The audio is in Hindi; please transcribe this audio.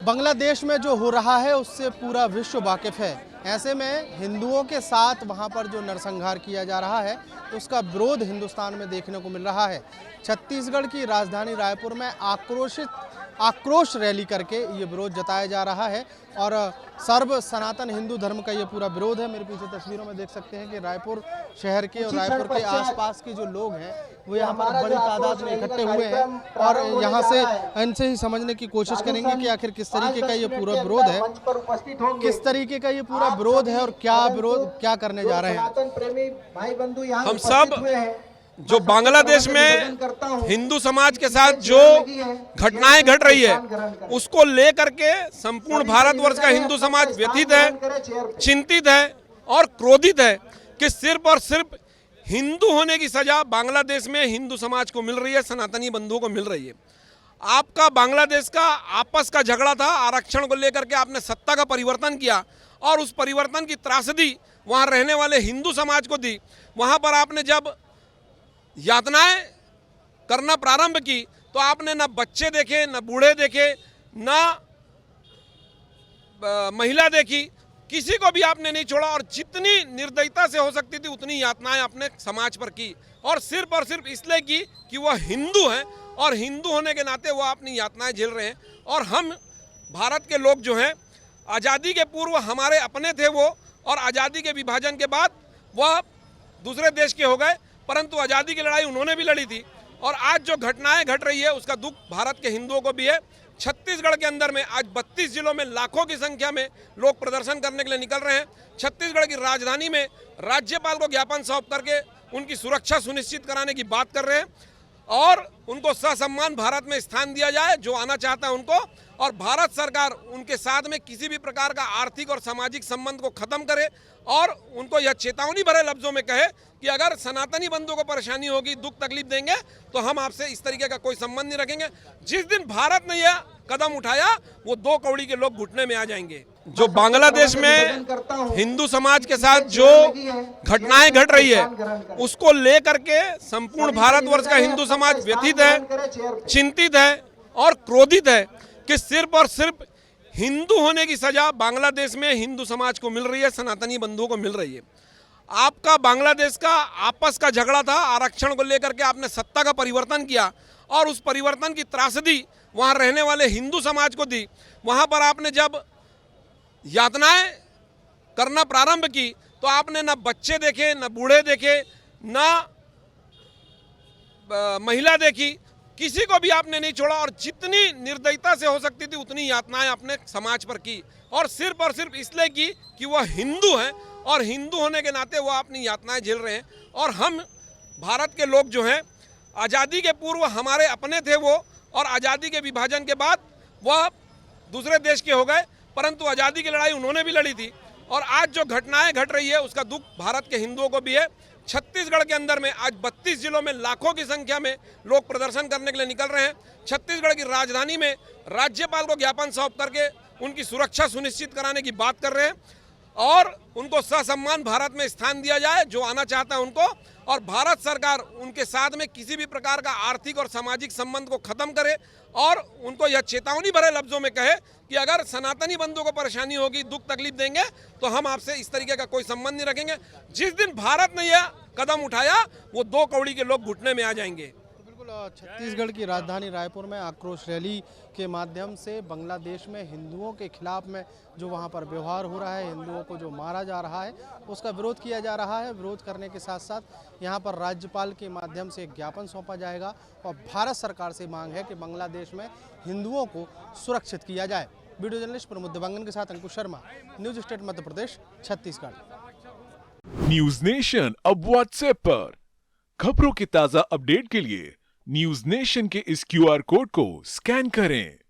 बांग्लादेश में जो हो रहा है उससे पूरा विश्व वाकिफ है। ऐसे में हिंदुओं के साथ वहां पर जो नरसंहार किया जा रहा है उसका विरोध हिंदुस्तान में देखने को मिल रहा है। छत्तीसगढ़ की राजधानी रायपुर में आक्रोश रैली करके ये विरोध जताया जा रहा है और सर्व सनातन हिंदू धर्म का ये पूरा विरोध है। मेरे पीछे तस्वीरों में देख सकते हैं कि रायपुर शहर के और रायपुर के आसपास के जो लोग हैं वो यहाँ पर बड़ी तादाद में इकट्ठे हुए हैं और यहाँ से इनसे ही समझने की कोशिश करेंगे कि आखिर किस तरीके का ये पूरा विरोध है, किस तरीके का ये पूरा विरोध है और क्या करने जा रहे हैं। हम सब जो बांग्लादेश में हिंदू समाज के साथ जो घटनाएं घट रही है उसको लेकर के संपूर्ण भारतवर्ष का हिंदू समाज व्यथित है, चिंतित है और क्रोधित है कि सिर्फ और सिर्फ हिंदू होने की सजा बांग्लादेश में हिंदू समाज को मिल रही है, सनातनी बंधुओं को मिल रही है। आपका बांग्लादेश का आपस का झगड़ा था, आरक्षण को लेकर के आपने सत्ता का परिवर्तन किया और उस परिवर्तन की त्रासदी वहां रहने वाले हिंदू समाज को दी। वहां पर आपने जब यातनाएं करना प्रारंभ की तो आपने न बच्चे देखे, न बूढ़े देखे, न महिला देखी, किसी को भी आपने नहीं छोड़ा और जितनी निर्दयता से हो सकती थी उतनी यातनाएं आपने समाज पर की और सिर्फ इसलिए की कि वह हिंदू हैं और हिंदू होने के नाते वह अपनी यातनाएं झेल रहे हैं। और हम भारत के लोग जो हैं आज़ादी के पूर्व हमारे अपने थे वो, और आज़ादी के विभाजन के बाद वह दूसरे देश के हो गए, परंतु आज़ादी की लड़ाई उन्होंने भी लड़ी थी। और आज जो घटनाएं घट रही है उसका दुख भारत के हिंदुओं को भी है। छत्तीसगढ़ के अंदर में आज 32 जिलों में लाखों की संख्या में लोग प्रदर्शन करने के लिए निकल रहे हैं। छत्तीसगढ़ की राजधानी में राज्यपाल को ज्ञापन सौंप करके उनकी सुरक्षा सुनिश्चित कराने की बात कर रहे हैं और उनको ससम्मान भारत में स्थान दिया जाए, जो आना चाहता है उनको, और भारत सरकार उनके साथ में किसी भी प्रकार का आर्थिक और सामाजिक संबंध को खत्म करे और उनको यह चेतावनी भरे लफ्जों में कहे कि अगर सनातनी बंधुओं को परेशानी होगी, दुख तकलीफ देंगे तो हम आपसे इस तरीके का कोई संबंध नहीं रखेंगे। जिस दिन भारत ने यह कदम उठाया वो 2 कौड़ी के लोग घुटने में आ जाएंगे। जो बांग्लादेश में हिंदू समाज के साथ जो घटनाएं घट रही है उसको लेकर के संपूर्ण भारतवर्ष का हिंदू समाज व्यथित है, चिंतित है और क्रोधित है कि सिर्फ और सिर्फ हिंदू होने की सजा बांग्लादेश में हिंदू समाज को मिल रही है, सनातनी बंधुओं को मिल रही है। आपका बांग्लादेश का आपस का झगड़ा था, आरक्षण को लेकर के आपने सत्ता का परिवर्तन किया और उस परिवर्तन की त्रासदी वहां रहने वाले हिंदू समाज को दी। वहां पर आपने जब यातनाएं करना प्रारंभ की तो आपने न बच्चे देखे, न बूढ़े देखे, न महिला देखी, किसी को भी आपने नहीं छोड़ा और जितनी निर्दयता से हो सकती थी उतनी यातनाएं आपने समाज पर की और सिर्फ इसलिए की कि वह हिंदू हैं और हिंदू होने के नाते वह अपनी यातनाएं झेल रहे हैं। और हम भारत के लोग जो हैं आज़ादी के पूर्व हमारे अपने थे वो, और आज़ादी के विभाजन के बाद वह दूसरे देश के हो गए, परंतु आज़ादी की लड़ाई उन्होंने भी लड़ी थी। और आज जो घटनाएं घट रही है उसका दुख भारत के हिंदुओं को भी है। छत्तीसगढ़ के अंदर में आज 32 जिलों में लाखों की संख्या में लोग प्रदर्शन करने के लिए निकल रहे हैं। छत्तीसगढ़ की राजधानी में राज्यपाल को ज्ञापन सौंप करके उनकी सुरक्षा सुनिश्चित कराने की बात कर रहे हैं और उनको ससम्मान भारत में स्थान दिया जाए, जो आना चाहता है उनको, और भारत सरकार उनके साथ में किसी भी प्रकार का आर्थिक और सामाजिक संबंध को खत्म करे और उनको यह चेतावनी भरे लफ्जों में कहे कि अगर सनातनी बंधुओं को परेशानी होगी, दुख तकलीफ देंगे तो हम आपसे इस तरीके का कोई संबंध नहीं रखेंगे। जिस दिन भारत ने यह कदम उठाया वो 2 कौड़ी के लोग घुटने में आ जाएंगे। छत्तीसगढ़ की राजधानी रायपुर में आक्रोश रैली के माध्यम से बांग्लादेश में हिंदुओं के खिलाफ में जो वहां पर व्यवहार हो रहा है, हिंदुओं को जो मारा जा रहा है उसका विरोध किया जा रहा है। विरोध करने के साथ साथ यहां पर राज्यपाल के माध्यम से एक ज्ञापन सौंपा जाएगा और भारत सरकार से मांग है कि बांग्लादेश में हिंदुओं को सुरक्षित किया जाए। वीडियो जर्नलिस्ट प्रमोद देवांगन के साथ अंकुश Sharma, news state Madhya Pradesh, Chhattisgarh. News nation अब व्हाट्सएप पर खबरों की ताजा अपडेट के लिए न्यूज नेशन के इस QR कोड को स्कैन करें।